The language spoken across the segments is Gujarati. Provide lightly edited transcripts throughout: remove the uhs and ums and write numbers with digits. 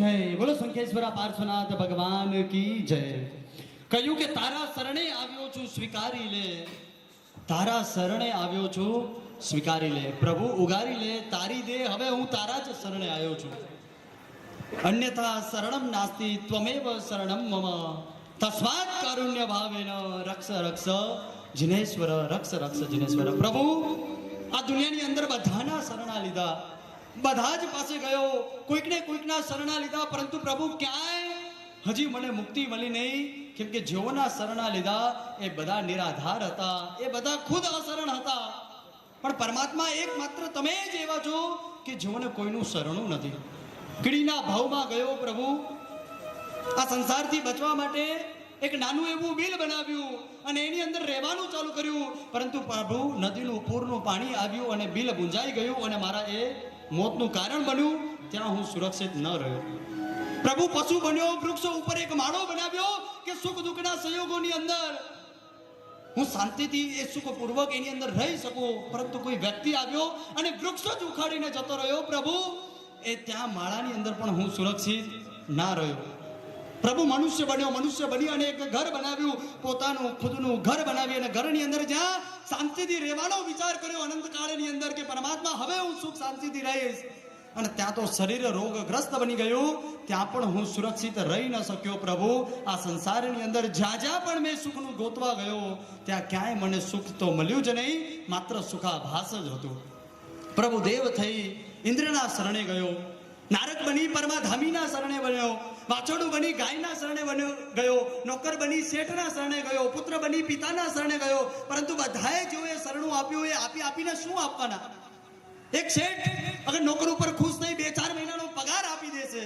જય, બોલો સંખેશ્વરા પાર્શ્વનાથ ભગવાન કી જય. કહ્યું કે તારા શરણે આવ્યો છું સ્વીકારી લે, તારા શરણે આવ્યો છું સ્વીકારી લે. પ્રભુ ઉગારી લે તારી દે, હવે હું તારા જ શરણે આવ્યો છું. અન્યથા શરણમ નાસ્તિ ત્વમેવ શરણમ મમ, તસ્માત કારુણ્ય ભાવેન રક્ષ રક્ષ જિનેશ્વર, રક્ષ રક્ષ જિનેશ્વર. પ્રભુ આ દુનિયાની અંદર બધાના શરણા લીધા, બધા જ પાસે ગયો, કોઈકને કોઈકના શરણા લીધા, પરંતુ પ્રભુ ક્યાંય હજી મને મુક્તિ મળી નહીં. કેમ કે જેઓના શરણા લીધા એ બધા નિરાધાર હતા, એ બધા ખુદ અશરણ હતા. પણ પરમાત્મા એકમાત્ર તમે જ એવા છો કે જેઓને કોઈનું શરણું નથી. કીડીના ભાવમાં ગયો પ્રભુ, આ સંસારથી બચવા માટે એક નાનું એવું બિલ બનાવ્યું અને એની અંદર રહેવાનું ચાલુ કર્યું. પરંતુ પ્રભુ નદીનું પૂરનું પાણી આવ્યું અને બિલ ગુંજાઈ ગયું અને મારા એ મોતનું કારણ બન્યું. ત્યાં હું સુરક્ષિત ન રહ્યો. પ્રભુ પશુ બન્યો, વૃક્ષો ઉપર એક માળો બનાવ્યો કે સુખ દુઃખના સંયોગોની અંદર હું શાંતિથી એ સુખપૂર્વક એની અંદર રહી શકું. પરંતુ કોઈ વ્યક્તિ આવ્યો અને વૃક્ષો જ ઉખાડીને જતો રહ્યો. પ્રભુ એ ત્યાં માળાની અંદર પણ હું સુરક્ષિત ના રહ્યો. પ્રભુ મનુષ્ય બન્યો, મનુષ્ય બની અને એક ઘર બનાવ્યું, પોતાનું ખુદનું ઘર બનાવી અને ઘરની અંદર જ્યાં શાંતિથી રહેવાનો વિચાર કર્યો અનંતકાળની અંદર કે પરમાત્મા હવે હું સુખ શાંતિથી રહીશ, અને ત્યાં તો શરીર રોગગ્રસ્ત બની ગયું. ત્યાં પણ હું સુરક્ષિત રહી ન શક્યો. પ્રભુ આ સંસારની અંદર જ્યાં જ્યાં પણ મેં સુખનું ગોતવા ગયો ત્યાં ક્યાંય મને સુખ તો મળ્યું જ નહીં, માત્ર સુખાભાસ જ હતું. પ્રભુ દેવ થઈ ઇન્દ્રના શરણે ગયો, નારદ બની પરમાધામીના શરણે બન્યો, વાછોડું બની ગાયના શરણે ગયો, નોકર બની શેઠના શરણે ગયો, પુત્ર બની પિતાના શરણે ગયો. પરંતુ બધાએ જેઓએ શરણું આપ્યું એ આપીને શું આપવાના? એક શેઠ અગર નોકર ઉપર ખુશ થઈ 2-4 મહિનાનો પગાર આપી દેશે,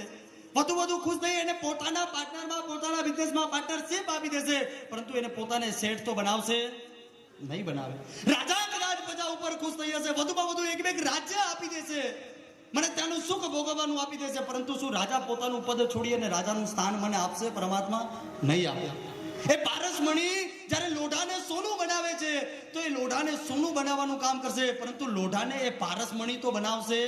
વધુ ખુશ થઈ એને પોતાના પાર્ટનરમાં, પોતાના બિઝનેસમાં પાર્ટનરશિપ આપી દેશે, પરંતુ એને પોતાને શેઠ તો બનાવશે નહીં બનાવે. રાજા કદાચ પ્રજા ઉપર ખુશ થઈ હશે, વધુમાં વધુ એક રાજ્ય આપી દેશે, મને ત્યાંનું સુખ ભોગવવાનું આપી દેશે, પરંતુ શું રાજા પોતાનું પદ છોડી અને રાજાનું સ્થાન મને આપશે? પરમાત્મા નહીં આપે. એ પારસમણી જ્યારે લોઢાને સોનું બનાવે છે તો એ લોઢાને સોનું બનાવવાનું કામ કરશે, પરંતુ લોઢાને એ પારસમણી તો બનાવશે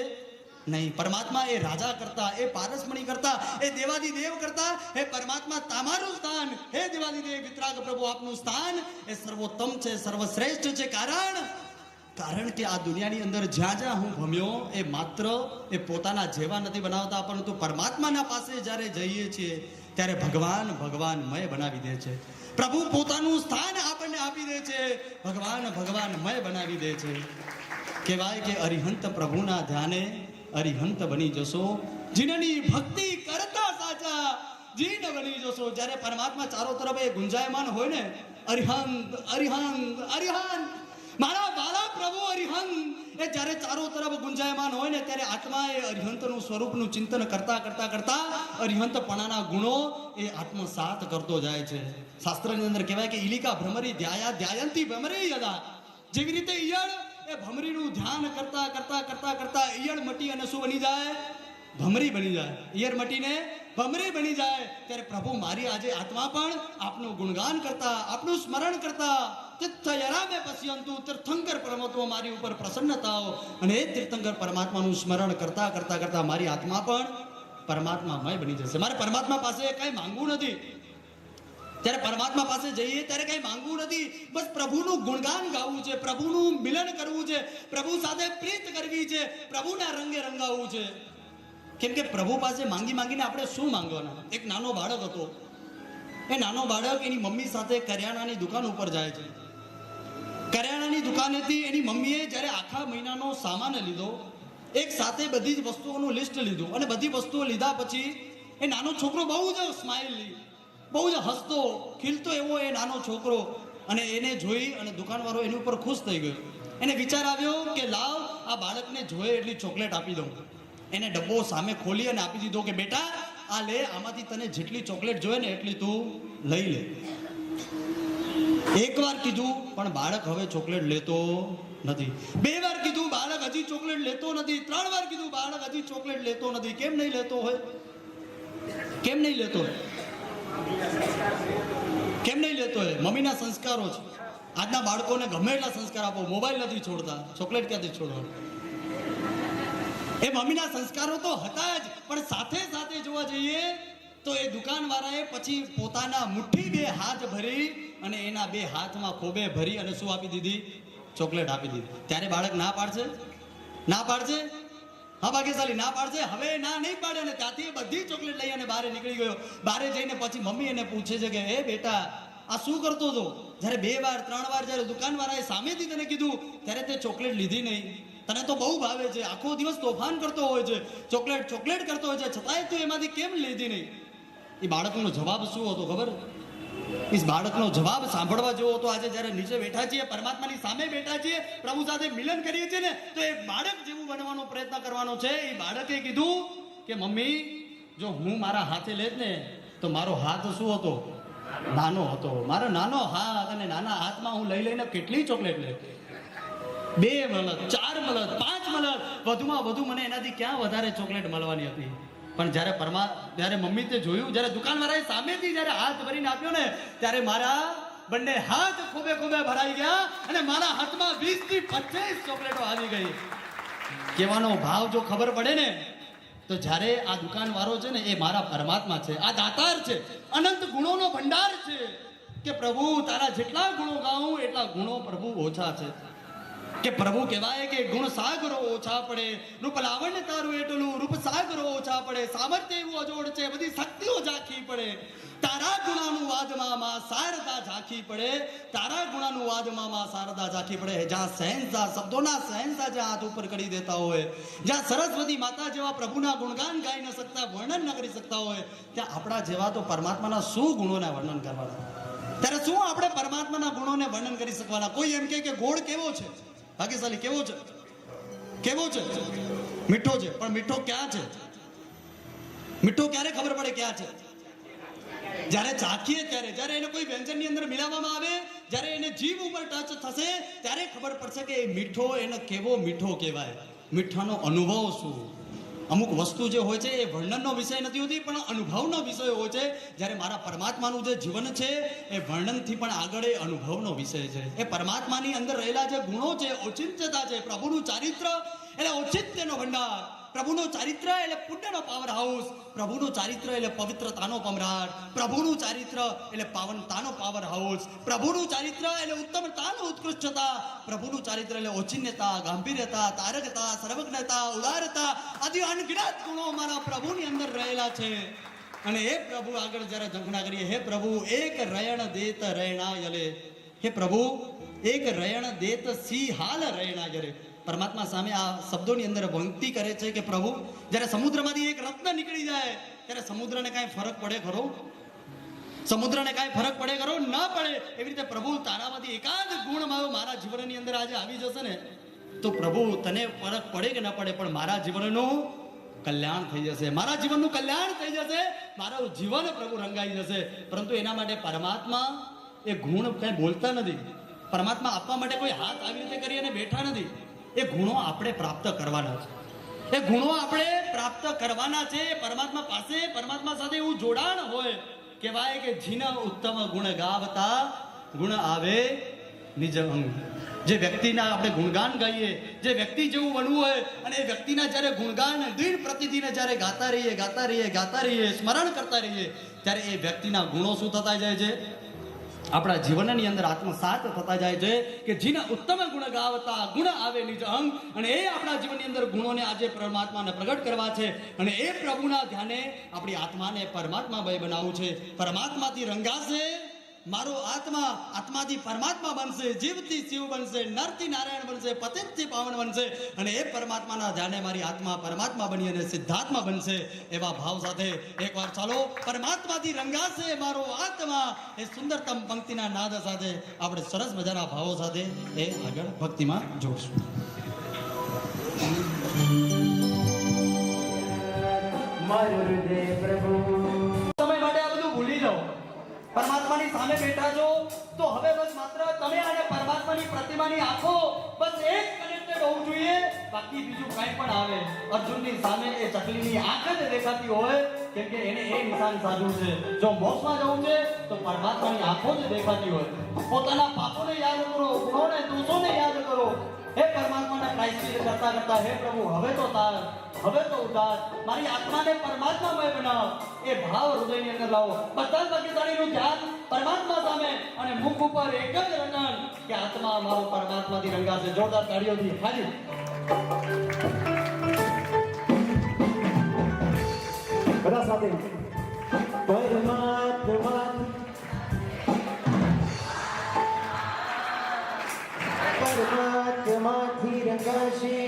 નહીં. પરમાત્મા એ રાજા કરતા, એ પારસમણી કરતા, એ દેવાદિદેવ કરતા એ પરમાત્મા તમારું સ્થાન, હે દેવાદિદેવ વિતરાગ પ્રભુ આપનું સ્થાન એ સર્વોત્તમ છે, સર્વશ્રેષ્ઠ છે. કારણ કે આ દુનિયાની અંદર જ્યાં જ્યાં હું ભમ્યો એ માત્ર એ પોતાના જેવા નથી બનાવતા, પરંતુ પરમાત્માના પાસે જ્યારે જઈએ છીએ ત્યારે ભગવાનમય બનાવી દે છે. પ્રભુ પોતાનું સ્થાન આપણને આપી દે છે, ભગવાનમય બનાવી દે છે. કહેવાય કે અરિહંત પ્રભુના ધ્યાને અરિહંત બની જશો, જીનની ભક્તિ કરતા સાચા જીન બની જશો. જ્યારે પરમાત્મા ચારો તરફ એ ગુંજાયમાન હોય ને, અરિહંત અરિહંત અરિહંત, મારા વાલા પ્રભુ અરિહંત એ જ્યારે ચારો તરફ ગુંજાયમાન હોય ને ત્યારે આત્મા એ અરિહંતનું સ્વરૂપનું ચિંતન કરતા અરિહંતપણાના ગુણો એ આત્મસાત કરતો જાય છે. શાસ્ત્રની અંદર કહેવાય કે ઇલિકા ભ્રમરી ધ્યાયંતી ભ્રમરી યદા. જેવી રીતે ઈયળ એ ભમરીનું ધ્યાન કરતા ઈયળ મટી અને શું બની જાય? ભમરી બની જાય. ઈયળ મટીને ભમરી બની જાય. ત્યારે પ્રભુ મારી આજે આત્મા પણ આપનું ગુણગાન કરતા, આપનું સ્મરણ કરતા, તીર્થયરામે પશ્યંતુ, તીર્થંકર પરમાત્મા મારી ઉપર પ્રસન્ન થાઓ, અને એ તીર્થંકર પરમાત્માનું સ્મરણ કરતા મારી આત્મા પણ પરમાત્મામય બની જશે. મારે પરમાત્મા પાસે કઈ માંગવું નથી. ત્યારે પરમાત્મા પાસે જઈએ ત્યારે કઈ માંગવું નથી, બસ પ્રભુનું ગુણગાન ગાવું છે, પ્રભુનું મિલન કરવું છે, પ્રભુ સાથે પ્રીત કરવી છે, પ્રભુના રંગે રંગાવવું છે. કેમ કે પ્રભુ પાસે માંગીને આપણે શું માંગવાના? એક નાનો બાળક હતો, એ નાનો બાળક એની મમ્મી સાથે કરિયાણાની દુકાન ઉપર જાય છે. કરિયાણાની દુકાનેથી એની મમ્મીએ જ્યારે આખા મહિનાનો સામાન લીધો, એક સાથે બધી જ વસ્તુઓનું લિસ્ટ લીધું, અને બધી વસ્તુઓ લીધા પછી એ નાનો છોકરો બહુ જ સ્માઇલી, બહુ જ હસતો ખીલતો એવો એ નાનો છોકરો, અને એને જોઈ અને દુકાનવાળો એની ઉપર ખુશ થઈ ગયો. એને વિચાર આવ્યો કે લાવ આ બાળકને જોઈએ એટલી ચોકલેટ આપી દઉં. એને ડબ્બો સામે ખોલી અને આપી દીધો કે બેટા આ લે, આમાંથી તને જેટલી ચોકલેટ જોઈએ ને એટલી તું લઈ લે. એકવાર કીધું પણ બાળક હવે ચોકલેટ લેતો નથી. 2 વાર કીધું, બાળક હજી ચોકલેટ લેતો નથી. 3 વાર કીધું, બાળક હજી ચોકલેટ લેતો નથી. કેમ નહીં લેતો હોય? કેમ નહીં લેતો હોય? મમ્મીના સંસ્કારો છે. આજના બાળકોને ગમે એટલા સંસ્કાર આપો, મોબાઈલ નથી છોડતા, ચોકલેટ ક્યાંથી છોડવા? એ મમ્મીના સંસ્કારો તો હતા જ, પણ સાથે સાથે જોવા જઈએ તો એ દુકાનવાળાએ પછી પોતાના મુઠ્ઠી બે હાથ ભરી અને એના બે હાથમાં ખોબે ભરી અને શું આપી દીધી? ચોકલેટ આપી દીધી. ત્યારે બાળક ના પાડશે? ના પાડશે? હા ભાગ્યશાલી ના પાડશે. હવે ના નહીં પાડે અને ત્યાંથી એ બધી ચોકલેટ લઈ અને બહાર નીકળી ગયો. બહાર જઈને પછી મમ્મી એને પૂછે છે કે હે બેટા આ શું કરતો હતો? જ્યારે 2 વાર 3 વાર જ્યારે દુકાનવાળાએ સામેથી તને કીધું ત્યારે તે ચોકલેટ લીધી નહીં. તને તો બહુ ભાવે છે, આખો દિવસ તોફાન કરતો હોય છે, ચોકલેટ ચોકલેટ કરતો હોય છે, છતાંય તું એમાંથી કેમ લીધી નહીં? એ બાળકનો જવાબ શું હતો ખબર? એ બાળકનો જવાબ સાંભળવા જેવો હતો. આજે જ્યારે નીચે બેઠા છીએ, પરમાત્માની સામે બેઠા છીએ, પ્રભુ સાથે મિલન કરીએ છીએ ને, તો એ બાળક જેવું બનવાનો પ્રયત્ન કરવાનો છે. એ બાળકે કીધું કે મમ્મી જો હું મારા હાથે લેત ને તો મારો હાથ શું હતો? નાનો હતો. મારો નાનો હાથ અને નાના હાથમાં હું લઈ લઈને કેટલી ચોકલેટ લે? 2 મલદ, 4 મલદ, 5 મલદ, વધુમાં વધુ મને એનાથી ક્યાં વધારે ચોકલેટ મળવાની હતી? પણ જ્યારે મમ્મી તે જોયું, જ્યારે દુકાનવાળાએ સામેથી જ્યારે હાથ ભરીને આપ્યો ને, ત્યારે મારા બંને હાથ ખોબે ખોબે ભરાઈ ગયા અને મારા હાથમાં 20 થી 25 ચોકલેટો આવી ગઈ. કહેવાનો ભાવ જો ખબર પડે ને તો જ્યારે આ દુકાનવાળો છે ને એ મારા પરમાત્મા છે, આ દાતાર છે, અનંત ગુણોનો ભંડાર છે કે પ્રભુ તારા જેટલા ગુણો ગાઉં એટલા ગુણો પ્રભુ ઓછા છે. કે પ્રભુ કહેવાય કે ગુણ સાગરો ઓછા પડે, રૂપ લાવણ્ય તારું એટલું, રૂપ સાગરો ઓછા પડે, સામર્થ્ય એવું અજોડ છે, બધી શક્તિઓ ઝાંખી પડે, તારા ગુણાનું વાદમાં માં શારદા ઝાંખી પડે, તારા ગુણાનું વાદમાં માં શારદા ઝાંખી પડે. જ્યાં શહેનશાહ, શબ્દોના શહેનશાહ જ્યાં હાથ ઉપર કરી દેતા હોય, જ્યાં સરસ્વતી માતા જેવા પ્રભુના ગુણગાન ગાઈ ન શકતા, વર્ણન ન કરી શકતા હોય, ત્યાં આપણા જેવા તો પરમાત્માના શું ગુણોના વર્ણન કરવાના? ત્યારે શું આપણે પરમાત્માના ગુણોને વર્ણન કરી શકવાના? કોઈ એમ કે ગોળ કેવો છે? ભાગ્યશાલી કેવો છે? કેવો છે? મીઠો છે. પણ મીઠો ક્યાં છે? મીઠો ક્યારે ખબર પડે ક્યાં છે? જ્યારે ચાખીએ ત્યારે, જ્યારે એને કોઈ વ્યંજનની અંદર મિલાવવામાં આવે, જ્યારે એને જીભ ઉપર ટચ થશે ત્યારે ખબર પડશે કે એ મીઠો એને કેવો મીઠો કહેવાય. મીઠાનો અનુભવ શું? અમુક વસ્તુ જે હોય છે એ વર્ણનનો વિષય નથી હોતી, પણ અનુભવનો વિષય હોય છે. જ્યારે મારા પરમાત્માનું જે જીવન છે એ વર્ણનથી પણ આગળ એ અનુભવનો વિષય છે. એ પરમાત્માની અંદર રહેલા જે ગુણો છે, ઓચિંત્યતા છે, પ્રભુનું ચારિત્ર એટલે ઔચિત્યનો ભંડાર, પ્રભુનું ચારિત્ર એટલે પુણ્યનો પાવર હાઉસ, પ્રભુનું ચારિત્ર એટલે પવિત્રતાનો પમરાટ, પ્રભુનું ચારિત્ર એટલે પાવનતાનો પાવર હાઉસ, પ્રભુનું ચારિત્ર એટલે ઉત્તમતાનો ઉત્કૃષ્ટતા, પ્રભુનું ચારિત્ર એટલે ઓચિન્યતા, ગાંભીર્યતા, તારકતા, સર્વજ્ઞતા, ઉદારતા આદિ અનગિનત ગુણો મારા પ્રભુની અંદર રહેલા છે. અને એ પ્રભુ આગળ જ્યારે ઝંખના કરીએ, હે પ્રભુ એક રયણ દેત રયણાયલે, હે પ્રભુ એક રયણ દેત સી હાલ રયણાયલે. પરમાત્મા સામે આ શબ્દોની અંદર વિનંતી કરે છે કે પ્રભુ જ્યારે સમુદ્રમાંથી એક રત્ન નીકળી જાય ત્યારે સમુદ્રને કાંઈ ફરક પડે ખરો? સમુદ્રને કાંઈ ફરક પડે ખરો? ન પડે. એવી રીતે પ્રભુ તારામાંથી એકાદ ગુણ મારા જીવનની અંદર આજે આવી જશે ને તો પ્રભુ તને ફરક પડે કે ન પડે પણ મારા જીવનનું કલ્યાણ થઈ જશે, મારા જીવનનું કલ્યાણ થઈ જશે, મારું જીવન પ્રભુ રંગાઈ જશે. પરંતુ એના માટે પરમાત્મા એ ગુણ કઈ બોલતા નથી. પરમાત્મા આપવા માટે કોઈ હાથ આવી રીતે કરી અને બેઠા નથી. એ ગુણો આપણે પ્રાપ્ત કરવાના છે. એ ગુણો આપણે પ્રાપ્ત કરવાના છે. પરમાત્મા પાસે, પરમાત્મા સાથે એવું જોડાણ હોય. કહેવાય કે જીન ઉત્તમ ગુણ ગાવતા ગુણ આવે નિજ અંગ. જે વ્યક્તિના આપણે ગુણગાન ગાઈએ, જે વ્યક્તિ જેવું બનવું હોય અને એ વ્યક્તિના જ્યારે ગુણગાન દિન પ્રતિદિન જ્યારે ગાતા રહીએ, સ્મરણ કરતા રહીએ, ત્યારે એ વ્યક્તિના ગુણો શું થતા જાય છે? આપણા જીવનની અંદર આત્મસાત થતા જાય છે કે જેના ઉત્તમ ગુણ ગાવતા ગુણ આવે નિજ અંગ. અને એ આપણા જીવનની અંદર ગુણોને આજે પરમાત્માને પ્રગટ કરવા છે અને એ પ્રભુના ધ્યાને આપણી આત્માને પરમાત્મામય બનાવવું છે. પરમાત્માથી રંગાશે મારો આત્મા, આત્માથી પરમાત્મા બનશે, જીવથી શિવ બનશે, નરથી નારાયણ બનશે, પતિતથી પાવન બનશે અને એ પરમાત્માના ધ્યાને મારી આત્મા પરમાત્મા બની અને સિદ્ધાત્મા બનશે. એવા ભાવ સાથે એકવાર ચાલો પરમાત્માથી રંગાશે મારો આત્મા એ સુંદરતમ પંક્તિના નાદ સાથે આપણે સરસ મજાના ભાવો સાથે એ આગળ ભક્તિમાં જોડશું. મારું હૃદય પ્રભુ સમય માટે આ બધું ભૂલી જાઓ. પરમાત્માની સામે બેઠા છો તો હવે બસ માત્ર તમે અને પરમાત્માની પ્રતિમાની આંખો બસ એક કનેક્ટેડ હોવું જોઈએ. બાકી બીજું કંઈ પણ આવે, અર્જુનની સામે એ ચકલીની આંખ જ દેખાતી હોય કેમ કે એને એ નિશાન સાધ્યું છે. જો મોક્ષમાં જવું છે તો પરમાત્માની આંખો જ દેખાતી હોય. પોતાના પાપોને યાદ કરો, ગુણોને દોષોને યાદ કરો. હે પરમાત્માના પ્રાયશ્ચિત કરતા કરતા હે પ્રભુ હવે તો તાર હવે તો ઉદાર મારી આત્માને પરમાત્મામય બનાવ, એ ભાવ હૃદયની અંદર લાવો. બધા ભાગ્યશાળીનું ધ્યાન પરમાત્મા સામે અને મુખ ઉપર એક જ રટણ કે આત્મા મારો પરમાત્માથી રંગાશે. જોરદાર તાળીઓથી હાજી. બધા સાથે પરમાત્મા પરમાત્માથી રંગાશે,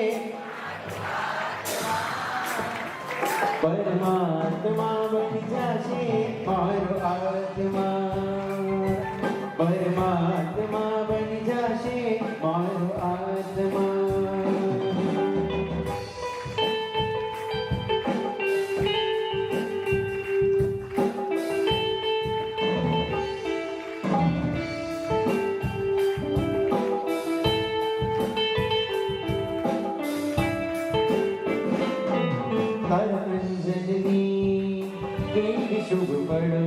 પરમાત્મા બની જશે મારો આત્મા, પરમાત્મા બની જશે મારો આત્મા. શુભ પડો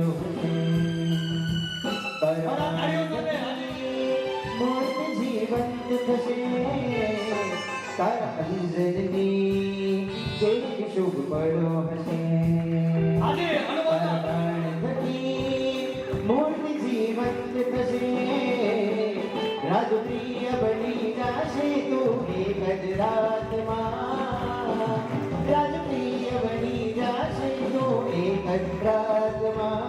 મૂર્ત જીવંત થશે, તારા અંજનની એક શુભ પડો હશે. મૂર્ત જીવંત થશે, રાજપ્રિય બની જશે તું એક જ રાતમાં, રાજપ્રિય બની જશે તું એક જ રાતમાં.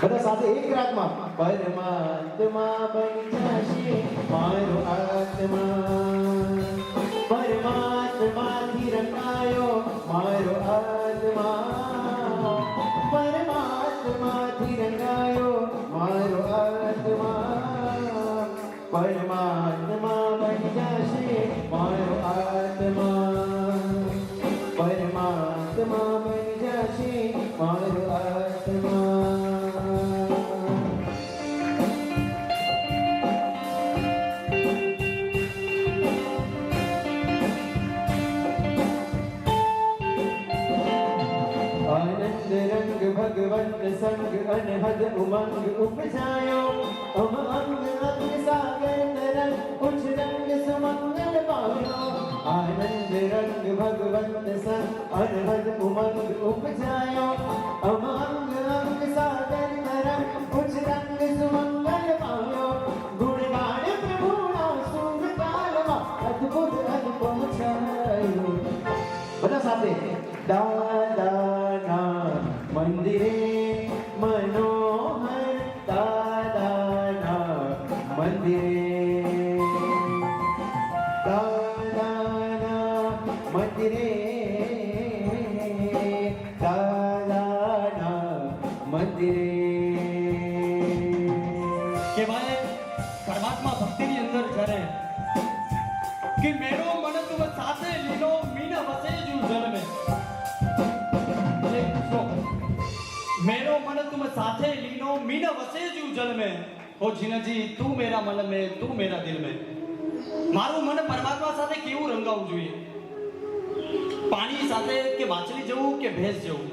બધા સાથે એક રાતમાં પરમાત્મા બની જશે મારો આત્મા, પરમાત્માથી રંગાયો મારો આત્મા, પરમાત્માથી રંગાયો મારો આત્મા, પરમાત્મા બની જશે મારો આત્મા, પરમાત્મા બની જશે મારો આત્મા. ભગવંત સંગ અનહદ ઉમંગ ઉપજાયો, અમંગ અંગ સાગર તરંગ ઉચ્ચ રંગ સુમંગલ પામ્યો. આનંદ રંગ ભગવંત સંગ અનહદ ઉમંગ ઉપજાયો, અમંગ અંગ સાગર તરંગ ઉચ્ચ રંગ સુમંગલ પામ્યો. ગુણગાન પ્રભુના શુભ કાલમાં અદ્ભુત અનુપમ છાયો. બધા સાથે દાદાના મંદિરે મનોહર, દાદાના મંદિરે, દાદાના મંદિરે, દાદાના મંદિરે. કહેવાય પરમાત્મા ભક્તિની અંદર જ્યારે કે મેરો મન તુમ સાથે લીલો મીન વસે જુ જલ में, मेरो मन तुम साथे लीनो मीन वसे जू जल में, हो जिनजी तू मेरा मन में तू मेरा दिल में. મારું મન પરમાત્મા સાથે કેવું રંગાવવું જોઈએ? પાણી સાથે કે માછલી જેવું કે ભેંસ જેવું?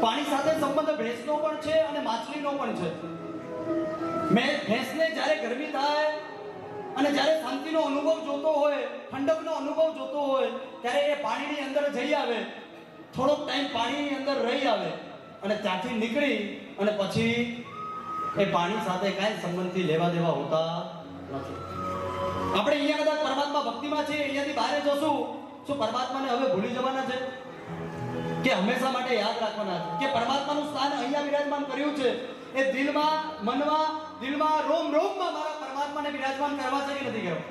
પાણી સાથે સંબંધ ભેંસનો પણ છે અને માછલીનો પણ છે. મેં ભેંસને જ્યારે ગરમી થાય અને જ્યારે શાંતિનો અનુભવ જોતો હોય, ઠંડકનો અનુભવ જોતો હોય, ત્યારે એ પાણીની અંદર જઈ આવે, થોડોક ટાઈમ પાણીની અંદર રહી આવે અને ત્યાંથી નીકળી અને પછી એ પાણી સાથે કાંઈ સંબંધથી લેવા દેવા હોતા નથી. આપણે અહીંયા કદાચ પરમાત્મા ભક્તિમાં છે, અહીંયાથી બહાર જશું, શું પરમાત્માને હવે ભૂલી જવાના છે કે હંમેશા માટે યાદ રાખવાના છે કે પરમાત્માનું સ્થાન અહીંયા વિરાજમાન કર્યું છે? એ દિલમાં, મનમાં, દિલમાં, રોમ રોમમાં મારા પરમાત્માને વિરાજમાન કરવા છે કે નથી કરવા?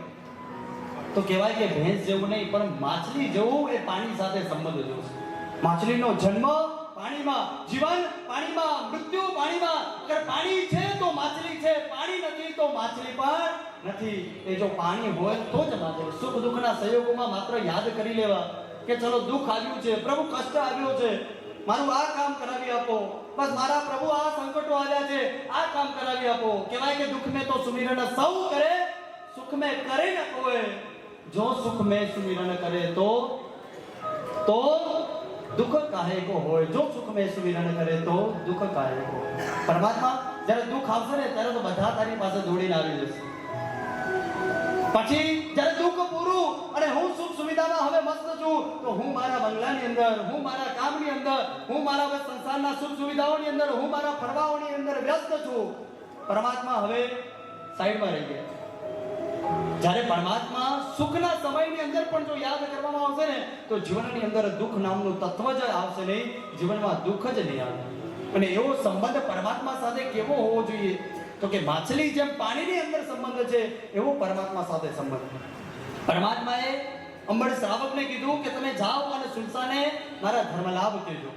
તો કહેવાય કે ભેંસ જેવું નહીં પણ માછલી જેવું એ પાણી સાથે સંબંધ જેવું છે. માછલીનો જન્મ પાણીમાં, જીવન પાણીમાં, મૃત્યુ પાણીમાં. અગર પાણી છે તો માછલી છે, પાણી નથી તો માછલી પણ નથી. એ જો પાણી હોય તો જ માછલી. સુખ દુઃખના સંયોગોમાં માત્ર યાદ કરી લેવા કે ચલો દુઃખ આવ્યું છે, પ્રભુ કષ્ટ આવ્યો છે, મારું આ કામ કરાવી આપો, બસ મારા પ્રભુ આ સંકટો આવ્યા છે, આ કામ કરાવી આપો. કહેવાય કે દુઃખ में तो सुमिरन સૌ કરે, સુખ में કરે ન કોઈ. જો સુખ में सुमिरन करे तो दुख काहे को होय, जो सुख में सुमिरन करे तो दुख काहे को. પરમાત્મા જ્યારે દુઃખ આવશે ને ત્યારે તો બધા તારી પાસે દોડીને આવી જશે. પછી જ્યારે દુઃખ પૂરું અને હું સુખ સુવિધામાં હવે મસ્ત છું, તો હું મારા બંગલાની અંદર, હું મારા કામની અંદર, હું મારા સંસારના સુખ સુવિધાઓની અંદર, હું મારા ફરવાઓની અંદર વ્યસ્ત છું. પરમાત્મા હવે સાઈડમાં રહી ગયા. જ્યારે પરમાત્મા સુખના સમયની અંદર પણ જો યાદ કરવામાં આવશે ને, તો જીવનની અંદર દુઃખ નામનું તત્વ જ આવશે નહીં, જીવનમાં દુઃખ જ નહીં આવે. અને એવો સંબંધ પરમાત્મા સાથે કેવો હોવો જોઈએ? તો કે માછલી જેમ પાણીની અંદર સંબંધ છે, એવો પરમાત્મા સાથે સંબંધ. પરમાત્માએ અંબળ શ્રાવકને કીધું કે તમે જાઓ અને સુલસાને મારા ધર્મ લાભ કહેજો.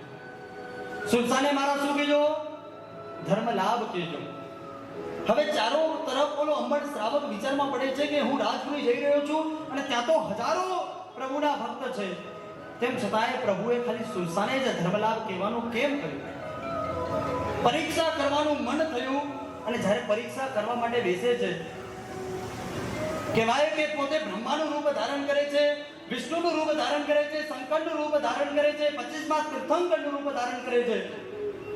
સુલસાને મારા શું કહેજો? ધર્મ લાભ કહેજો. હવે ચારો તરફ બોલો અંબળ શ્રાવક વિચારમાં પડે છે કે હું રાજપુરી જઈ રહ્યો છું અને ત્યાં તો હજારો પ્રભુના ભક્ત છે, તેમ છતાંય પ્રભુએ ખાલી સુલસાને જ ધર્મ લાભ કહેવાનું કેમ કર્યું? પરીક્ષા કરવાનું મન થયું. અને જ્યારે પરીક્ષા કરવા માટે બેસે છે, કહેવાય કે પોતે બ્રહ્માનું રૂપ ધારણ કરે છે, વિષ્ણુનું રૂપ ધારણ કરે છે, શંકરનું રૂપ ધારણ કરે છે, 25મા તીર્થંકરનું રૂપ ધારણ કરે છે.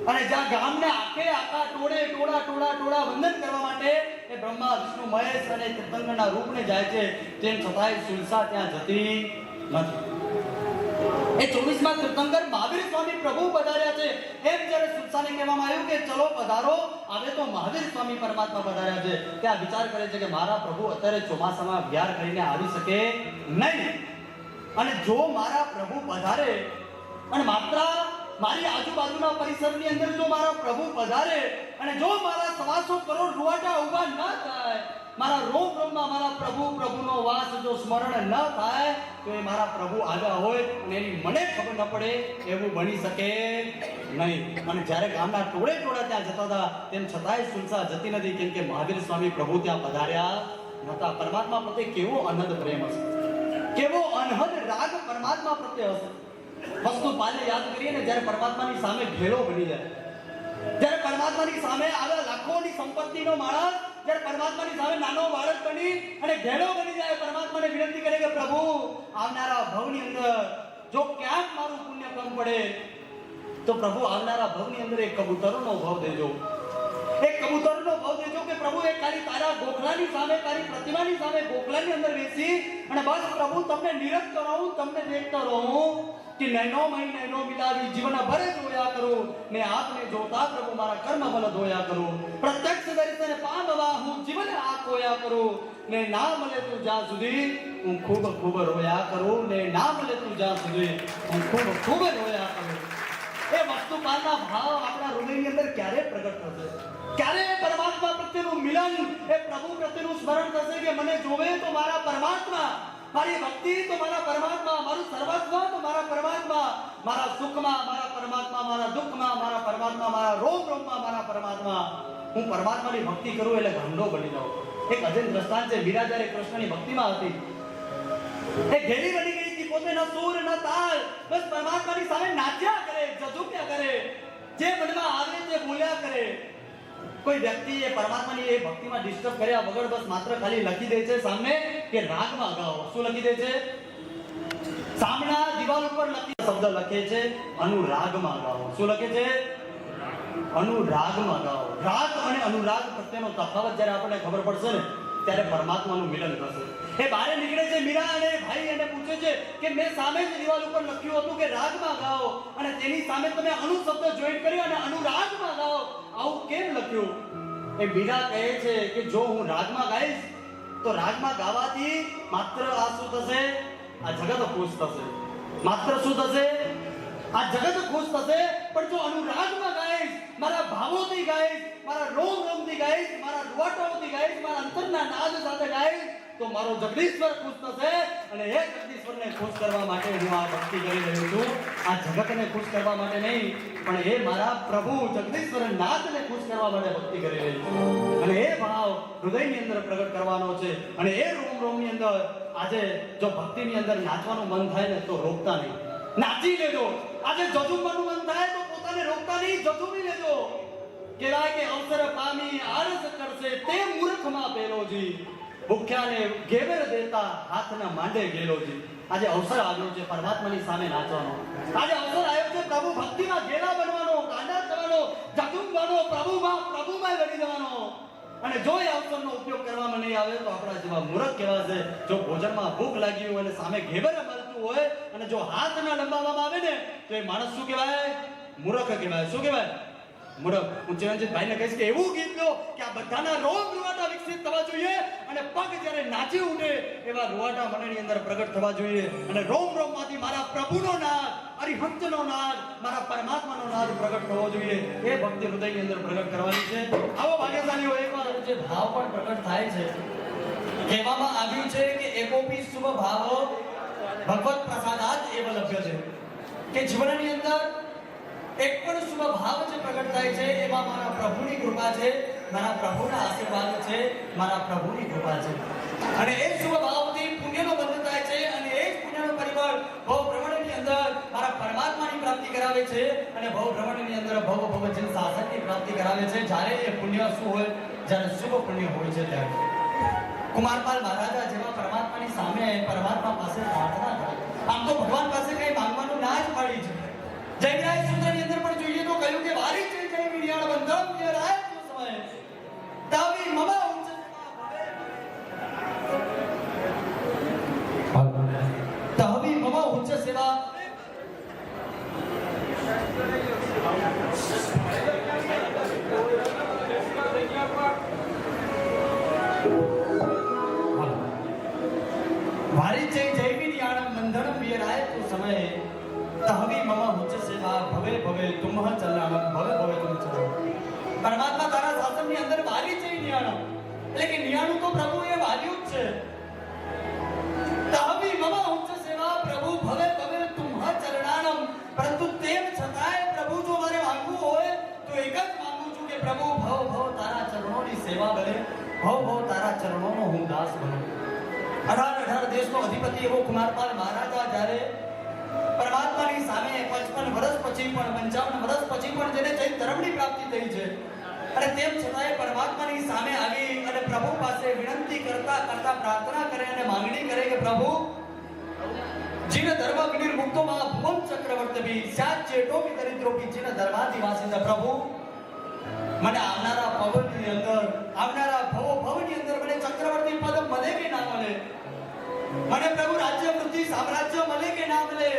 અને જ્યાં ગામને આખા ટોળા વંદન કરવા માટે એ બ્રહ્મા, વિષ્ણુ, મહેશ અને તીર્થંકરના રૂપને જાય છે, તેમ છતાંય સુલસા ત્યાં જતી નથી. એ 24મા તીર્થંકર મહાવીર સ્વામી પ્રભુ પધાર્યા છે, એમ જ્યારે સુલસાને કહેવામાં આવ્યું કે ચલો પધારો, હવે તો મહાવીર સ્વામી પરમાત્મા પધાર્યા છે, ત્યાં વિચાર કરે છે કે મારા પ્રભુ અત્યારે ચોમાસામાં વિહાર કરીને આવી શકે નહીં. અને જો મારા પ્રભુ પધારે અને માત્ર મારી આજુબાજુના પરિસરની અંદર જો મારા પ્રભુ પધારે અને જો મારા 125 કરોડ રૂવાટા ઊભા ન થાય, મારા રોમ રોમમાં મારા પ્રભુનો વાસ જો સ્મરણ ન થાય, તો એ મારા પ્રભુ આવ્યા હોય અને એની મને ખબર ન પડે એવું બની શકે નહીં. અને જ્યારે ગામના ટોળે ત્યાં જતા હતા, તેમ છતાંય સુલસા જતી નથી, કેમ કે મહાવીર સ્વામી પ્રભુ ત્યાં પધાર્યા નહોતા. પરમાત્મા પ્રત્યે કેવો અનહદ પ્રેમ હશે, કેવો અનહદ રાગ પરમાત્મા પ્રત્યે હશે. વસ્તુ પાલે યાદ કરીએ ને, જ્યારે પરમાત્માની સામે ઘેરો બની જાય, જ્યારે પરમાત્માની સામે આવા લાખોની સંપત્તિનો માણસ જ્યારે પરમાત્માની સામે નાનો બાળક બની અને ઘેરો બની જાય, પરમાત્માને વિનંતી કરે કે પ્રભુ આવનારા ભવની અંદર જો ક્યાંક મારું પુણ્ય કમ પડે, તો પ્રભુ આવનારા ભવની અંદર એક કબૂતરનો ભાવ દેજો, એક કબૂતરનો ભાવ દેજો કે પ્રભુ એક ખાલી તારા ગોખલાની સામે, તારી પ્રતિમાની સામે ગોખલાની અંદર બેસી અને બસ પ્રભુ તમને નિરખતો રહું, તમને દેખતો રહું કે નૈનો મહી નૈનો મિલાવી જીવન ભરે જોયા કરું ને આપને જોતા પ્રભુ મારા કર્મ બલ ધોયા કરું. પ્રત્યક્ષ દર્શન પામવા હું જીવન આ કોયા કરું ને ના મળે તું જ્યાં સુધી હું ખૂબ ખૂબ રોયા કરું, ને ના મળે તું જ્યાં સુધી હું ખૂબ ખૂબ રોયા કરું. એ વસ્તુપાલના ભાવ આપણા હૃદયની અંદર ક્યારે પ્રગટ થશે? ક્યારે પરમાત્મા પ્રત્યેનું મિલન, એ પ્રભુ પ્રત્યેનું સ્મરણ થશે કે મને જોવે તો મારા પરમાત્મા, મારી ભક્તિ તો મારા પરમાત્મા, મારું સર્વસ્વ તો મારા પરમાત્મા, મારા સુખમાં મારા પરમાત્મા, મારા દુઃખમાં મારા પરમાત્મા, મારા રોમ રોમમાં મારા પરમાત્મા. હું પરમાત્માની ભક્તિ કરું એટલે ગાંડો બની જાઉં. એક અજન દ્રષ્ટાંત છે, મીરા જ્યારે કૃષ્ણની ભક્તિમાં હતી, એ ઘેરી બની ગઈ હતી, પોતે ન સૂર ન તાલ, બસ પરમાત્માની સામે નાચ્યા કરે, જજુમ્યા કરે, જે મનમાં આવે તે બોલ્યા કરે. કોઈ વ્યક્તિ એ પરમાત્માની એ ભક્તિમાં ડિસ્ટર્બ કર્યા વગર બસ માત્ર ખાલી લખી દે છે સામે કે રાગમાં ગાઓ. શું લખી દે છે? સામના દિવાલ ઉપર શબ્દ લખે છે અનુરાગમાં ગાઓ. શું લખે છે? અનુરાગમાં ગાઓ. રાગ અને અનુરાગ પ્રત્યેનો તફાવત જ્યારે આપણને ખબર પડશે ને, ત્યારે પરમાત્માનું મિલન થશે. એ બહાર નીકળે છે મીરા અને ભાઈ એને પૂછે છે કે મેં સામે જ દિવાલ ઉપર લખ્યું હતું કે રાગમાં ગાઓ, અને તેની સામે તમે અનુ શબ્દ જોઈન કર્યો અને અનુરાગમાં ગાઓ, આવું કેમ લખ્યું? એ મીરા કહે છે કે જો હું રાગમાં ગાઈશ તો રાગમાં ગાવાથી માત્ર આ શું થશે? આ જગત ખુશ થશે. માત્ર શું થશે? આ જગત ખુશ થશે. પણ જો અનુરાગમાં ગાઈશ, મારા ભાવોથી ગાઈશ, મારા રોમ રોમથી ગાઈશ, મારા રૂવાટાઓથી ગાઈશ, મારા અંતરના નાદ સાથે ગાઈશ, તો મારો જગદીશ્વર ખુશ થશે. અને એ જગદીશ્વરને ખુશ કરવા માટે હું આ ભક્તિ કરી રહ્યો છું. આ જગતને ખુશ કરવા માટે નહીં, પણ એ મારા પ્રભુ જગદીશ્વર નાથને ખુશ કરવા માટે ભક્તિ કરી રહ્યો છું. અને એ ભાવ હૃદયની અંદર પ્રગટ કરવાનો છે. અને એ રોમ રોમની અંદર આજે જો ભક્તિની અંદર નાચવાનું મન થાય ને, તો રોકતા નહીં, નાચી લેજો. આજે જજુમવાનું મન થાય તો પોતાને રોકતા નહીં, જજુમી લેજો. કહેવાય કે અવસર પામી આળસ કરશે તે મૂર્ખમાં પેલોજી, ભૂખ્યાને ઘેવર દેતા હાથના માંડે ગેલોજી. આજે અવસર આવ્યો છે પરમાત્માની સામે નાચવાનો. આજે અવસર આવ્યો છે પ્રભુ ભક્તિમાં ઘેલા બનવાનો, ગાંડા થવાનો, જજુમવાનો, પ્રભુમાં વળી જવાનો. અને અને જો એ અવસરનો ઉપયોગ કરવામાં નહીં આવે તો આપણા જેવા મૂર્ખ કહેવાશે. જો ભોજનમાં ભૂખ લાગી હોય અને સામે ઘેવર મળતું હોય અને જો હાથ ના લંબાવવામાં આવે ને તો એ માણસ શું કહેવાય? મૂર્ખ કહેવાય. શું કહેવાય? મૂર્ખ. હું ચિરંજીત ભાઈને કહીશ કે એવું ગીત લો કે આ બધાના રોમ રૂવાટા વિકસિત થવા જોઈએ અને પગ જ્યારે નાચી ઉઠે એવા રૂવાટા મનની અંદર પ્રગટ થવા જોઈએ અને રોમ રોમમાંથી મારા પ્રભુનો નાદ, અરિહંતનો નાદ, મારા પરમાત્માનો નાદ પ્રગટ થવો જોઈએ. એ ભક્તિ હૃદયની અંદર પ્રગટ કરવાની છે. આવો ભાગ્યશાળીઓ એકવાર જે ભાવ પણ પ્રગટ થાય છે. કહેવામાં આવ્યું છે કે એકોપી શુભ ભાવ ભગવત પ્રસાદાત એવ લભ્ય છે કે જીવનની અંદર એક પણ શુભ ભાવ જે પ્રગટ થાય છે એમાં મારા પ્રભુની કૃપા છે, મારા પ્રભુના આશીર્વાદ છે, મારા પ્રભુની કૃપા છે. અને એ શુભ ભાવથી પુણ્યનો બંધ થાય છે અને એ જ પુણ્યનો પરિબળ ભવ ભ્રમણની અંદર મારા પરમાત્માની પ્રાપ્તિ કરાવે છે અને ભવ ભ્રમણની અંદર ભવ ભવજન શાસનની પ્રાપ્તિ કરાવે છે. જ્યારે એ પુણ્ય શું હોય? જ્યારે શુભ પુણ્ય હોય છે ત્યારે કુમારપાલ મહારાજા જેવા પરમાત્માની સામે પરમાત્મા પાસે પ્રાર્થના કરે. આમ તો ભગવાન પાસે કઈ માંગવાનું ના જ પડી છે. જયરાય સૂત્રની અંદર પણ જોઈએ તો કહ્યું કે વારી જય જય વિરિયાણ બંધમ જયરાય તો સમય તાવી મમા ઉચ્ચ તાવી મમા ઉચ્ચ સેવા વારી જય જય વિરિયાણ બંધમ વિરાય તો સમય તહવી મમ ઉચ્ચ સેવા ભવે ભવે તુમ્હ ચલણામ ભવે ભવે તુમ ચલો. પરમાત્મા તારા શાસનની અંદર વારી છે નિયાણમ, એટલે કે નિયાણું તો પ્રભુ એ વાર્યું જ છે. તહવી મમ ઉચ્ચ સેવા પ્રભુ ભવે ભવે તુમ્હ ચલણામ. પરંતુ તેમ છતાંય પ્રભુ જો મારે માંગવું હોય તો એક જ માંગુ છું કે પ્રભુ ભવ ભવ તારા ચરણોની સેવા બને, ભવ ભવ તારા ચરણોનો હું દાસ બનું. 18 દેશનો અધિપતિ એવો કુમારપાલ મહારાજા જ્યારે પરમાત્માની સામે 55 વર્ષ પછી પણ 55 વર્ષ પછી પણ જેને જૈન ધર્મની પ્રાપ્તિ થઈ છે અને તેમ છતાંય પરમાત્માની સામે આવી અને પ્રભુ પાસે વિનંતી કરતા કરતા પ્રાર્થના કરે અને માંગણી કરે કે પ્રભુ જીન ધર્મ વિનિર્મુક્તો માં ભુવન ચક્રવર્તી સ્યાત ચેટોપી દરિદ્રોપી જીન ધર્માદિવાસી પ્રભુ મને આવનારા ભવની અંદર આવનારા ભવની અંદર મને ચક્રવર્તી પદ મળે કે ના મળે, મને પ્રભુ રાજ્ય વૃદ્ધિ સામ્રાજ્ય મળે કે ના મળે,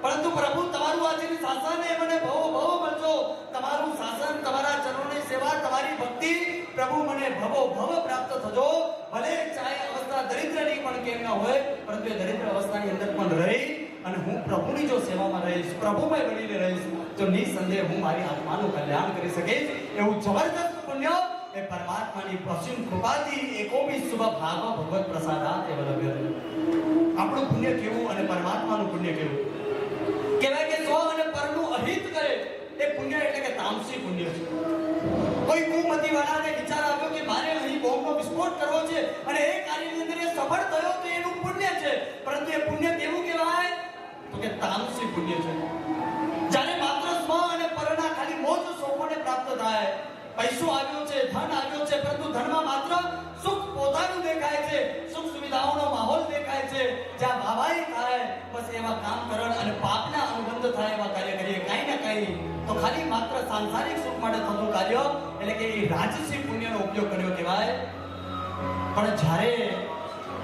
પરંતુ પ્રભુ તમારું આજે શાસન એ મને ભવ મળજો. તમારું શાસન, તમારા ચરણોની સેવા, તમારી ભક્તિ પ્રભુ મને ભવ પ્રાપ્ત થજો. ભલે ચાહે અવસ્થા દરિદ્રની પણ કેમ ન હોય, પરંતુ એ દરિદ્ર અવસ્થાની અંદર પણ રહી અને હું પ્રભુની જો સેવામાં રહીશ, પ્રભુમય બનીને રહીશ તો નિસંદેહ હું મારી આત્માનું કલ્યાણ કરી શકીશ. એવું જબરદસ્ત પુણ્ય એ પરમાત્માની અસીમ કૃપાથી એકોબી શુભ ભાવ ભગવત પ્રસાદાત એવ લભ્ય. આપણું પુણ્ય કેવું અને પરમાત્માનું પુણ્ય કેવું? કહેવાય કે સ્વ અને પરનું અહિત કરે એ પુણ્ય એટલે કે તામસી પુણ્ય છે. કોઈ કુમતી વાળાને વિચાર આવ્યો કે મારે અહીં બોમ્બનો વિસ્ફોટ કરવો છે અને એ કાર્યની અંદર એ સફળ થયો તો એનું પુણ્ય છે, પરંતુ એ પુણ્ય કેવું કહેવાય? તો કે તામસી પુણ્ય છે. જ્યારે માત્ર સ્વ અને પરના ખાલી મોજ શોખોને પ્રાપ્ત થાય, પૈસો આવ્યો છે, ધન આવ્યો છે, પરંતુ ધનમાં માત્ર સુખ પોતાનું દેખાય છે, સુખ સુવિધાઓનો માહોલ દેખાય છે, જ્યાં વાવાઈ થાય બસ એવા કામ કરણ અને પાપના અનુબંધ થાય એવા કાર્ય કરીએ કાંઈ ને કાંઈ, તો ખાલી માત્ર સાંસારિક સુખ માટે થતું કાર્ય એટલે કે એ રાજસી પુણ્યનો ઉપયોગ કર્યો કહેવાય. પણ જ્યારે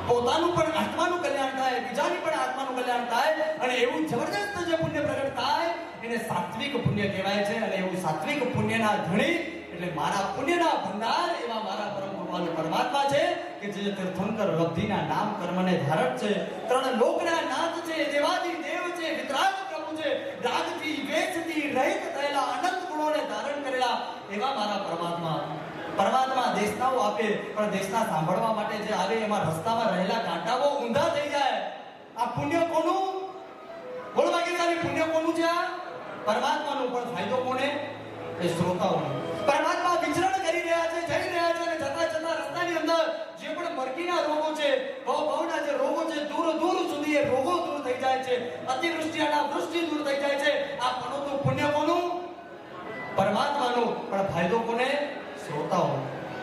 પોતાનું પણ આત્માનું કલ્યાણ થાય, બીજાની પણ આત્માનું કલ્યાણ થાય અને એવું જબરદસ્ત જે પુણ્ય પ્રગટ થાય એને સાત્વિક પુણ્ય કહેવાય છે. અને એવું સાત્વિક પુણ્યના ધણી એટલે મારા પુણ્યના ભંડાર એવા મારા પરમ ભગવાન પરમાત્મા છે કે જે તીર્થંકર લબ્ધિના નામ કર્મને ધારક છે, ત્રણ લોકના નાથ છે, દેવાદી દેવ છે, વિતરાગ પ્રભુ છે, રાગથી વેચથી રહિત થયેલા અનંત ગુણોને ધારણ કરેલા એવા મારા પરમાત્મા દેશનાઓ આપે પણ દેશના સાંભળવા માટે જે આવે એમાં રસ્તામાં રહેલા કાંટાઓ ઊંધા થઈ જાય. આ પુણ્ય કોનું? બોલ ભાગ્યશાળી પુણ્ય કોનું છે? આ પરમાત્માનું. પણ ફાયદો કોને? એ શ્રોતાઓનો. પરમાત્મા વિચરણ કરી રહ્યા છે, જઈ રહ્યા છે અને જતા રસ્તાની અંદર જે પણ મરકીના રોગો છે, ભવના જે રોગો છે, દૂર સુધી એ રોગો દૂર થઈ જાય છે, અતિવૃષ્ટિ અને વૃષ્ટિ દૂર થઈ જાય છે. આ પનોતું પુણ્ય કોનું? પરમાત્માનું. પણ ફાયદો કોને? શ્રોતાઓનો.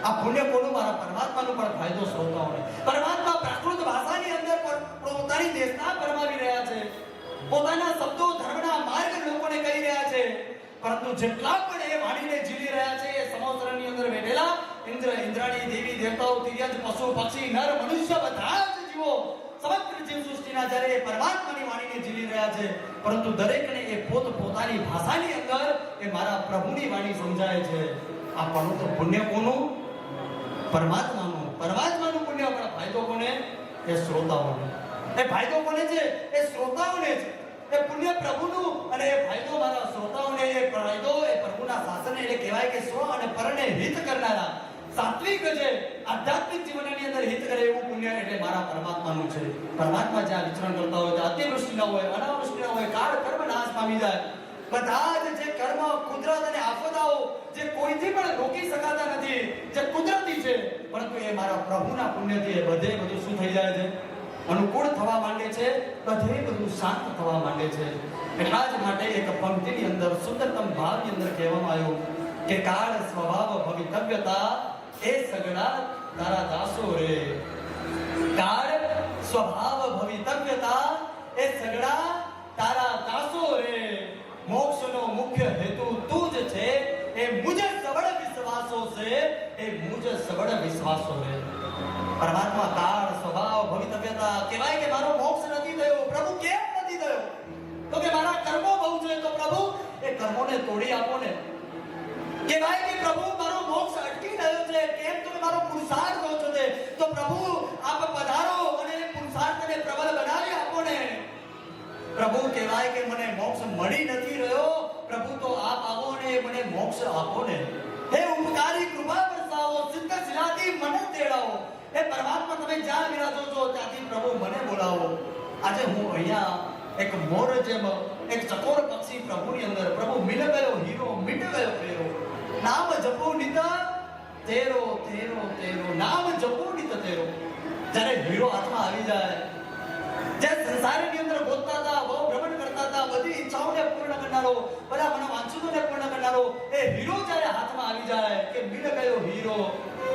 આ પુણ્ય કોનું? મારા પરમાત્માનું. પણ ફાયદો શ્રોતાઓને. પરમાત્મા પ્રાકૃત ભાષાની અંદર પોતાની દેશના ફરમાવી રહ્યા છે, પોતાના શબ્દો ધર્મના માર્ગ લોકોને કહી રહ્યા છે, પરંતુ જેટલા પણ એ વાણીને જીવી રહ્યા છે એ સમોસરની અંદર બેઠેલા દેવતાઓ, તિર્યજ, પશુ, પક્ષી, નર, મનુષ્ય બધા જ જીવો સમગ્ર જીવ સૃષ્ટિના જ્યારે એ પરમાત્માની વાણીને ઝીલી રહ્યા છે, પરંતુ દરેકને એ પોતાની ભાષાની અંદર એ મારા પ્રભુની વાણી સમજાય છે. આ પણ તો પુણ્ય કોનું? પરમાત્માનું પુણ્ય. પણ ફાયદો કોને? એ શ્રોતાઓને. એ ફાયદો કોને છે? એ શ્રોતાઓને છે. એ પુણ્ય પ્રભુનું અને એ ફાયદો મારા શ્રોતાઓને. એ ફાયદો એ પ્રભુના શાસન, એટલે કહેવાય કે સ્વ અને પરને હિત કરનારા સાત્વિક છે, આધ્યાત્મિક જીવનની અંદર હિત કરે એવું પુણ્ય એટલે મારા પરમાત્માનું છે. પરમાત્મા જ્યાં વિચરણ કરતા હોય, અતિવૃષ્ટિ ન હોય, અનાવૃષ્ટિ ન હોય, કાળ કર્મ નાશ પામી જાય, બધા જ જે કર્મ, કુદરત અને આફતાઓ જે કોઈથી પણ રોકી શકાતા નથી, જે કુદરતી છે, પરંતુ એ મારા પ્રભુના પુણ્યથી એ બધે બધું શું થઈ જાય છે? અનુકૂળ થવા માંડે છે, બધે બધું શાંત થવા માંડે છે. એટલા જ માટે એક પંક્તિની અંદર સુંદરતમ ભાવની અંદર કહેવામાં આવ્યું કે કાળ સ્વભાવ ભવિતવ્યતા એ સગડા તારા દાસો રે. કાળ સ્વભાવ ભવિતવ્યતા એ સગડા તારા દાસો રે. મોક્ષનો મુખ્ય હેતુ તું જ છે, એ મુજ સબળ વિશ્વાસો છે, એ મુજ સબળ વિશ્વાસો રે. પરમાત્મા કાળ સ્વભાવ ભવિતવ્યતા કહેવાય કે મારો મોક્ષ નથી થયો. પ્રભુ કેમ નથી થયો? તો કે મારા કર્મો બહુ છે. તો પ્રભુ એ કર્મોને તોડી આપો ને. કહેવાય કે પ્રભુ મારો મોક્ષ અટકી રહ્યો છે, કેમ તમે મારો પુરુષાર્થ કહો છો? તો પ્રભુ આપ પધારો અને પુરુષાર્થને પ્રબળ બનાવી આપો ને. પ્રભુ કહેવાય કે મને મોક્ષ મળી નથી રહ્યો. પ્રભુ તો આપ આવો ને મને મોક્ષ આપો ને. હે ઉપકારી કૃપા વરસાવો, સિદ્ધ શિલાથી મને તેડાવો. હે પરમાત્મા તમે જ્યાં વિરાજો છો ત્યાંથી પ્રભુ મને બોલાવો. આજે હું અહીંયા એક મોર જેમ એક ચકોર પક્ષી પ્રભુની અંદર, પ્રભુ મિલ ગયો હીરો, મિટ ગયો ફેરો. નામ જપો નિત તેરો તેરો તેરો, નામ જપો નિત તેરો. જ્યારે હીરો હાથમાં આવી જાય, જે સંસારની અંદર ગોતતા હતા, બહુ ભ્રમણ કરતા હતા, બધી ઈચ્છાઓને પૂર્ણ કરનારો, બધા મનોવાંછિતોને પૂર્ણ કરનારો એ હીરો જ્યારે હાથમાં આવી જાય કે મિલ ગયો હીરો,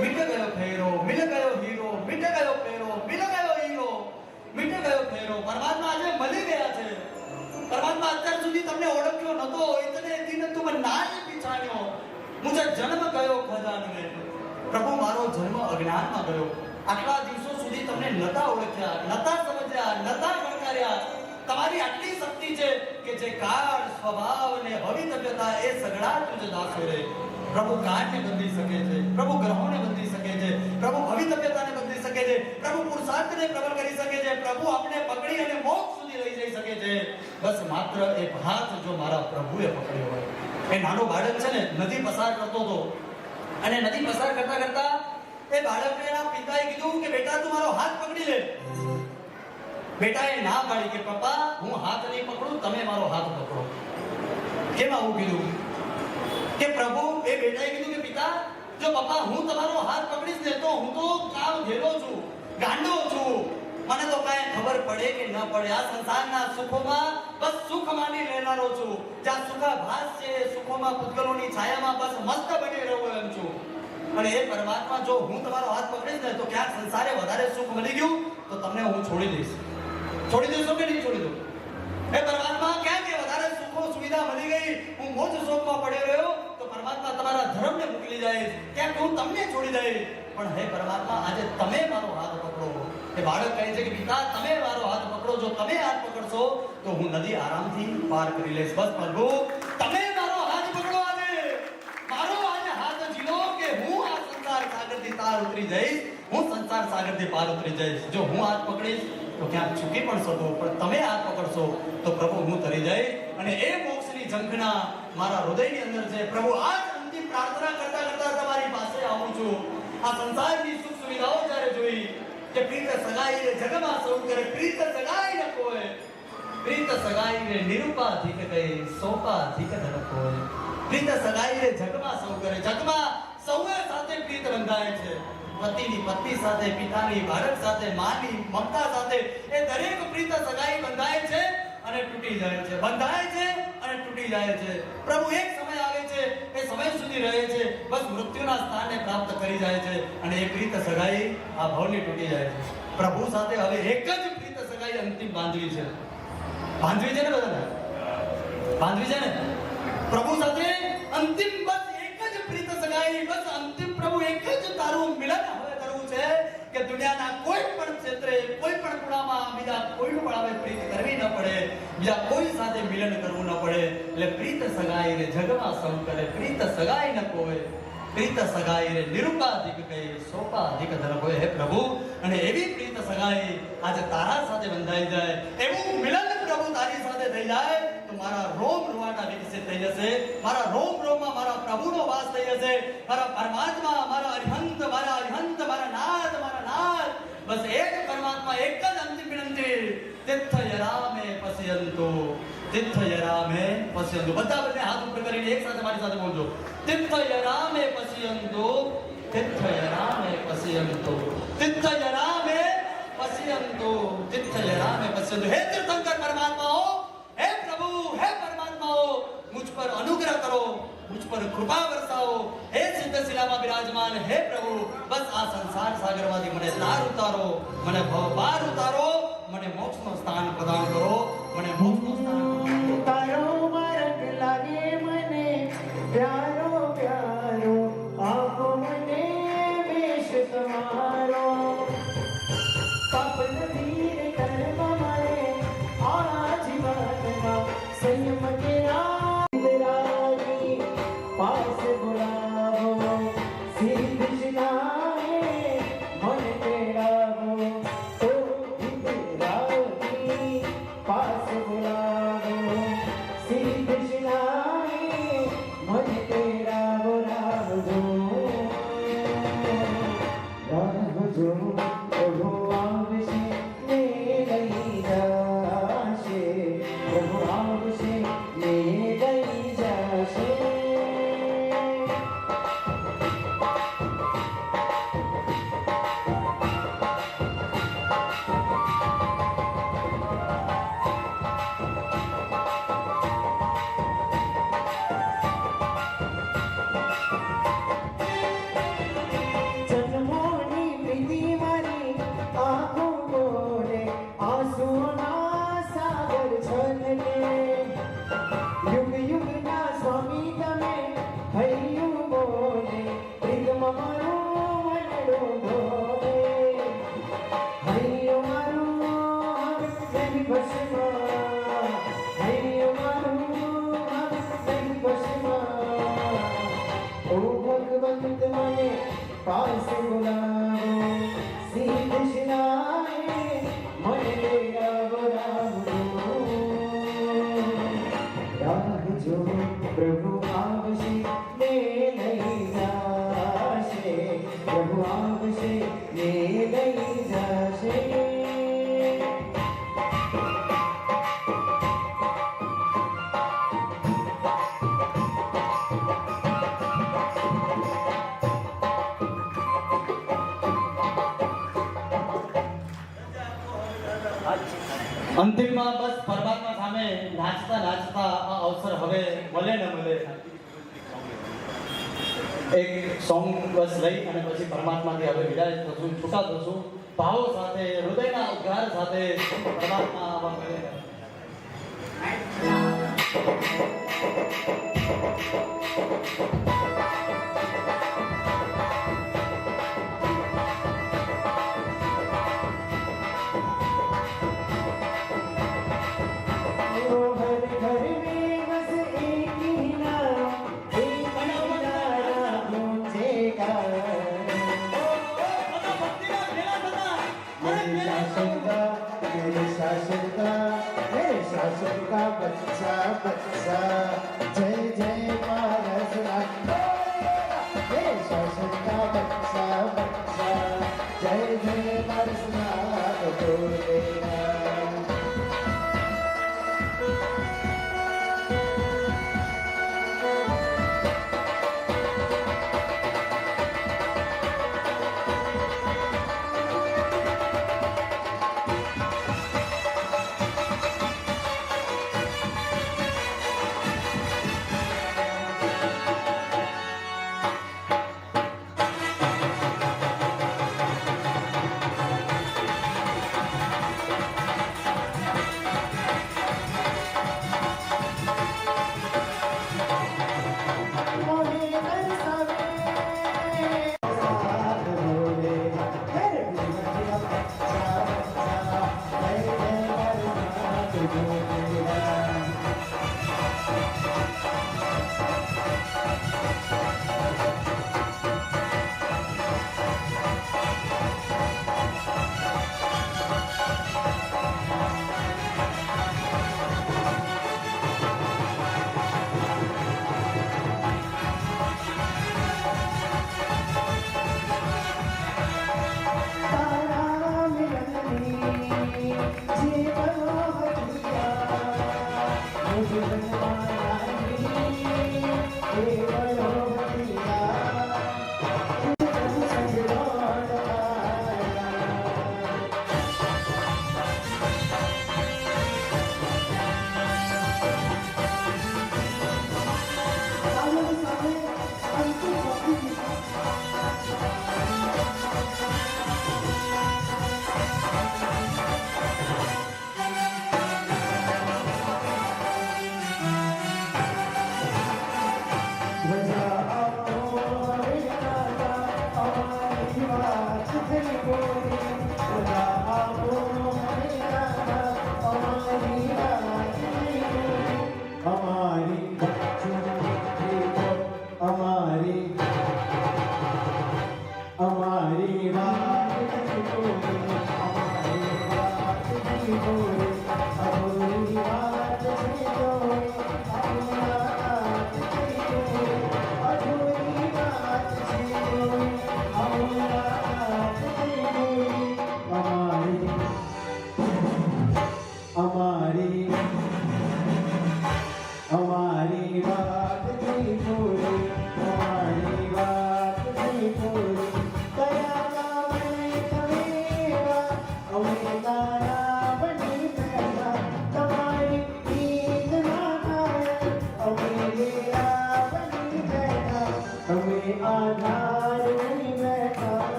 મિટ ગયો ફેરો, મિલ ગયો હીરો, મિટ ગયો ફેરો, મિલ ગયો હીરો, મિટ ગયો ફેરો. પરમાત્મા આજે મળી ગયા છે. પરમાત્મા અત્યાર સુધી તમને ઓળખ્યો નતો, ઇતને દિન તુમ નાય પીછાણ્યો, મુજે જન્મ ગયો ખજાન મેં. પ્રભુ મારો જન્મ અજ્ઞાનમાં ગયો. આટલા દિવસો સુધી તમને નતા ઓળખ્યા, નતા સમજ્યા, નતા ગણકાર્યા. તમારી આટલી શક્તિ છે કે જે કાળ સ્વભાવ અને ભવિતવ્યતા એ સગડા તુજ દાસો રે. પ્રભુ કાળને બદલી શકે છે, પ્રભુ ગ્રહોને બદલી શકે છે, પ્રભુ ભવિતવ્યતાને બદલી શકે છે, પ્રભુ પુરુષાર્થને પ્રબળ કરી શકે છે, પ્રભુ આપણે પકડી અને મોક્ષ સુધી લઈ જઈ શકે છે. બસ માત્ર એક હાથ જો મારા પ્રભુએ પકડ્યો હોય. એ નાનો બાળક છે ને, નદી પસાર કરતો હતો અને નદી પસાર કરતા કરતા એ બાળકને એના પિતાએ કીધું કે બેટા તું મારો હાથ પકડી લે. બેટાએ ના પાડી કે પપ્પા હું હાથ નહીં પકડું, તમે મારો હાથ પકડો. કેમ આવું કીધું? કે પ્રભુ એ બેટાએ કીધું કે પિતા જો પપ્પા હું તમારો હાથ પકડીશ ને તો હું તો કામ ઘેરો છું, ગાંડો છું, મને તો કાંઈ ખબર પડે કે ન પડે. આ સંસારના સુખોમાં બસ સુખ માની લેનારો છું. જ્યાં સુખાભાસ છે સુખોમાં પૂતગલોની છાયામાં બસ મસ્ત બની રહ્યો એમ છું. અને એ પરમાત્મા જો હું તમારો હાથ પકડીશ ને તો ક્યાંક સંસારે વધારે સુખ મળી ગયું તો તમને હું છોડી દઈશ. છોડી દેશો કે નહીં છોડી દો? હે પરમાત્મા ક્યાં કે વધારે સુખો સુવિધા મળી ગઈ, હું મોજ શોખમાં પડ્યો રહ્યો તો પરમાત્મા તમારા ધર્મને મોકલી જાય, ક્યાંક હું તમને છોડી દઈશ. પણ હે પરમાત્મા આજે તમે મારો હાથ પકડો. એ બાળક કહે છે કે પિતા તમે મારો હાથ પકડો, જો તમે હાથ પકડશો તો હું નદી આરામથી પાર કરી લઈશ. બસ પ્રભુ તમે મારો હાથ પકડો, આજે મારો આજે હાથ ઝીલો કે હું આ સંસાર સાગરથી પાર ઉતરી જઈશ, હું સંસાર સાગરથી પાર ઉતરી જઈશ. જો હું હાથ પકડીશ તો ક્યાંક ચૂકી પણ શકો, પણ તમે હાથ પકડશો તો પ્રભુ હું તરી જઈશ. અને એ મોક્ષની ઝંખના મારા હૃદયની અંદર છે. પ્રભુ આજ અંતિમ પ્રાર્થના કરતા કરતા તમારી પાસે આવું છું. આ સંસારની સુખ સુવિધાઓ જ્યારે જોઈ કે પ્રીત સગાઈ રે જગમાં સૌ કરે, પ્રીત સગાઈ ન કોઈ, પ્રીત સગાઈ રે નિરૂપાધિક કઈ સોપાધિક ધન કોઈ. પ્રીત સગાઈ રે જગમાં સૌ કરે, જગમાં સૌએ સાથે પ્રીત બંધાય છે. પતિની પત્ની સાથે, પિતાની બાળક સાથે, માની મમતા સાથે એ દરેક પ્રીત સગાઈ બંધાય છે અને તૂટી જાય છે, બંધાય છે અને તૂટી જાય છે. પ્રભુ એક સમય આવે છે, એ સમય સુધી રહે છે, બસ મૃત્યુના સ્થાનને પ્રાપ્ત કરી જાય છે અને એ પ્રીત સગાઈ આ ભાવની તૂટી જાય છે. પ્રભુ સાથે હવે એક જ પ્રીત સગાઈ અંતિમ બાંધવી છે. બાંધવી છે ને બધાને? બાંધવી છે ને? પ્રભુ સાથે અંતિમ બસ એક જ પ્રીત સગાઈ, બસ અંતિમ પ્રભુ એક જ તારું મિલન હવે છે કે દુનિયાના કોઈ પણ ક્ષેત્રે કોઈ પણ ખૂણામાં બીજા કોઈનું પણ આવે પ્રીત કરવી ન પડે, બીજા કોઈ સાથે મિલન કરવું ન પડે. એટલે પ્રીત સગાઈ રે જગમાં સૌ કરે, પ્રીત સગાઈ ન કોઈ, પ્રીત સગાઈ રે નિરૂપાધિક કહે, સોપાધિક ધન હોય. હે પ્રભુ, અને એવી પ્રીત સગાઈ આજે તારા સાથે બંધાઈ જાય, એવું મિલન પ્રભુ તારી સાથે થઈ જાય તો મારા રોમ રૂવાટા વિકસિત થઈ જશે, મારા રોમ રોમમાં મારા પ્રભુનો વાસ થઈ જશે, મારા પરમાત્મા, મારા અરિહંત, મારા નાથ, બસ એક પરમાત્મા, એક જ અંતિમ વિનંતી, તિથયરામે પશ્યંતુ, તિથયરામે પશ્યંતુ. બધા હાથ ઉપર કરીને એક સાથે મારી સાથે બોલજો, તિથયરામે પશ્યંતુ, તિથયરામે પશ્યંતુ, તિથયરામે પશ્યંતુ, તિથયરામે પશ્યંતુ. હે તીર્થંકર પરમાત્માઓ, હે પ્રભુ, હે પરમાત્માઓ, મુझ પર અનુગ્રહ કરો, मुझ पर कृपा बरसाओ. हे सिद्ध शिलाમાં બિરાજમાન હે પ્રભુ, બસ આ સંસાર સાગરમાંથી મને તાર ઉતારો, મને ભવ પાર ઉતારો, મને મોક્ષનું સ્થાન પ્રદાન કરો, મને મોક્ષનું સ્થાન પ્રદાન કરો. તારો માર્ગ લાગે મને પ્યારો પ્યારો, આપો મને વેશ તમારો. પાપ નદીર કર્મ મારે આ જીવનમાં સંયમ કેરા पास बुलावो, सीध शिलाए मन तेरावो, तो इंदिरावती पास बुलावो, सीध शिलाए मन तेरावो. रावजो रावजो प्रभु आवशे ने लई जाशे, प्रभु आवशे ने लई जाशे. पास बुलाओ, सीध शिलाए मन तेरावो. रावजो प्रभु आवशे ने लई जाशे, प्रभु आवशे ने लई जाशे. અંતિમમાં બસ પરમાત્મા સામે નાચતા નાચતા આ અવસર હવે મળે ન મળે, એક સોંગ બસ લઈ અને પછી પરમાત્માથી હવે વિદાય થશું, છૂટા થશું, ભાવો સાથે, હૃદયના ઉદ્ગાર સાથે પરમાત્મા આવા મળે. शासन का बच्चा बच्चा, जय जय महाराज. हे शासन का बच्चा बच्चा, जय जय महाराज बोलेगा.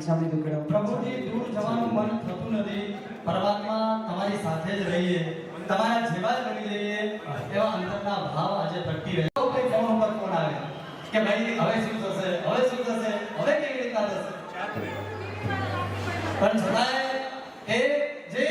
સાંભળી તો કેળવણી પ્રભુજી દૂર જવાનું મન થતું નથી. પરમાત્મા તમારી સાથે જ રહીએ, તમારા જેવા જ બની જઈએ એવા અંદરના ભાવ આજે પ્રગટી રહ્યા. કોઈ ફોન ઉપર ફોન આવે કે ભાઈ હવે શું થશે, હવે શું થશે, હવે કેવી રીતના થશે. પણ છતાંય એ જે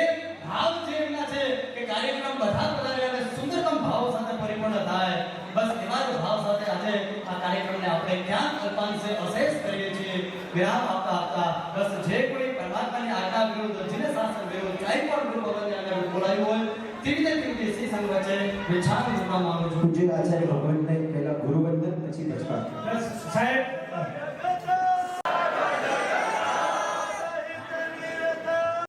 ભાવ જે એમના છે કે કાર્યક્રમ બધા અને સુંદરતમ ભાવ સાથે પરિપૂર્ણ થાય, બસ એવા જ ભાવ સાથે આજે આ કાર્યક્રમને આપણે ક્યાં અલ્પાંશે અશેષ કરીએ છીએ. વિરામ આપતા આપતા બસ જે કોઈ પરમાત્માની આજ્ઞા વિરુદ્ધ, જેને શાસ્ત્ર વિરુદ્ધ કંઈ પણ ગુરુ ભગવાનની આજ્ઞા બોલાયું હોય તેવી રીતે શ્રી સંઘ વચ્ચે વિચાર કરવા માંગુ છું. પૂજ્ય આચાર્ય ભગવાનને પહેલા ગુરુવંદન પછી દશકાર. સાહેબ